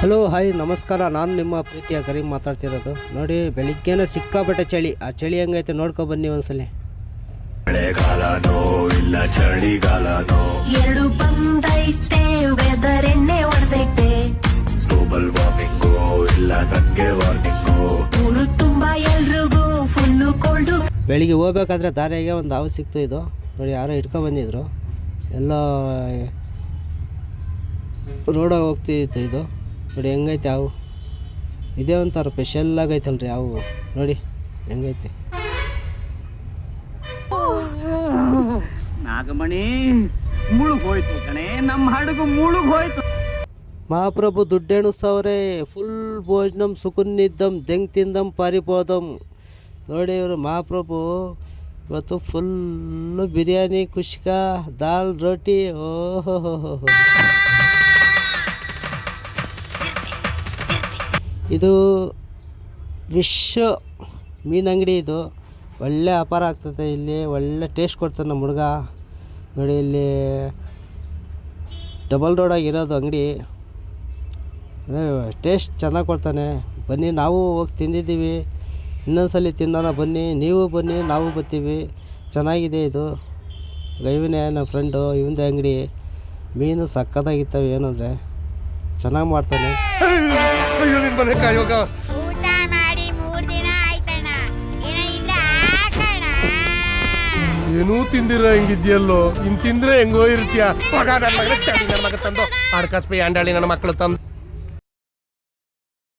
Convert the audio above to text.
Hello hi ನಮಸ್ಕಾರ. ನಾನು ನಿಮ್ಮ ಪ್ರೀತಿಯ ಕರೀಮ್ ಮಾತಾಡ್ತಿರೋದು. ನೋಡಿ, ಬೆಳಿಗ್ಗೆನೇ ಸಿಕ್ಕಾಪಟ್ಟೆ ಚಳಿ. ಆ ಚಳಿ ಹೆಂಗೈತೆ ನೋಡ್ಕೊ ಬನ್ನಿ ಒಂದ್ಸಲಿ. ಮಳೆಗಾಲನೋ ಇಲ್ಲ ಚಳಿಗಾಲನೋ ಎರಡು ಬಂದೈತೆ, ವೆದರ್ ಎಣ್ಣೆ ಹೊಡೆದೈತೆ. ಗ್ಲೋಬಲ್ ವಾರ್ಮಿಂಗೋ ಇಲ್ಲ ನಂಗೆ ವಾರ್ನಿಂಗೋ. ಊರು ತುಂಬಾ ಎಲ್ರಿಗೂ ಫುಲ್ಲು ಕೋಲ್ಡು. ಬೆಳಿಗ್ಗೆ ಹೋಗ್ಬೇಕಾದ್ರೆ ದಾರಿಯಾಗೆ ಒಂದು ಹಾವು ಸಿಕ್ತು. ಇದು ನೋಡಿ, ಯಾರೋ ಇಟ್ಕೊ ಬಂದಿದ್ರು. ಎಲ್ಲ ರೋಡಾಗ ಹೋಗ್ತಿತ್ತು. ಇದು ನೋಡಿ ಹೆಂಗೈತೆ ಹಾವು. ಇದೇ ಒಂಥರ ಸ್ಪೆಷಲ್ಲಾಗೈತಲ್ರಿ ಹಾವು. ನೋಡಿ ಹೆಂಗೈತೆ. ನಾಗಮಣಿ ಮುಳುಗೋಯ್ತು ಕಣೆ, ನಮ್ಮ ಹಡಗು ಮುಳುಗೋಯ್ತು. ಮಹಾಪ್ರಭು ದುಡ್ಡೆಣಿಸ್ತವ್ರೆ. ಫುಲ್ ಭೋಜನಂ ಸುಕುನ್ನಿದ್ದಂ ದೆಂಗ್ ತಿಂದಂ ಪಾರಿಬೋದಂ. ನೋಡಿ ಇವರು ಮಹಾಪ್ರಭು ಇವತ್ತು ಫುಲ್ಲು ಬಿರಿಯಾನಿ, ಕುಷ್ಕ, ದಾಲ್, ರೋಟಿ. ಓಹೋ. ಇದು ವಿಶ್ವ ಮೀನು ಅಂಗಡಿ. ಇದು ಒಳ್ಳೆ ವ್ಯಾಪಾರ ಆಗ್ತದೆ. ಇಲ್ಲಿ ಒಳ್ಳೆ ಟೇಸ್ಟ್ ಕೊಡ್ತಾನೆ ನಮ್ಮ ಹುಡುಗ. ನೋಡಿ, ಇಲ್ಲಿ ಡಬಲ್ ರೋಡಾಗಿರೋದು ಅಂಗಡಿ. ಟೇಸ್ಟ್ ಚೆನ್ನಾಗಿ ಕೊಡ್ತಾನೆ. ಬನ್ನಿ, ನಾವು ಹೋಗಿ ತಿಂದಿದ್ದೀವಿ. ಇನ್ನೊಂದ್ಸಲ ತಿನ್ನೋಣ ಬನ್ನಿ. ನೀವು ಬನ್ನಿ, ನಾವು ಬರ್ತೀವಿ. ಚೆನ್ನಾಗಿದೆ ಇದು. ಇವನೇ ನಮ್ಮ ಫ್ರೆಂಡು, ಇವಂದೇ ಅಂಗಡಿ. ಮೀನು ಸಕ್ಕತ್ತಾಗಿರ್ತವೆ. ಏನು ಅಂದರೆ ಚೆನ್ನಾಗಿ ಮಾಡ್ತಾನೆ. ಊಟ ಮಾಡಿ 3 ದಿನ ಆಯ್ತಣ್ಣ. ಏನಿದ್ರೆ ಹಾಕಣ. ಏನೂ ತಿಂದಿರ ಹೆಂಗಿದ್ಯಲ್ಲೋ. ಇನ್ ತಿಂದ್ರೆ ಹೆಂಗೋ ಇರ್ತೀಯ. ಮಗ ನನ್ನ ಮಗ ತಂದು ಆಡ್ಕಸ್ಬಿ ಅಂಡಾಳಿ ನನ್ನ ಮಕ್ಕಳು ತಂದು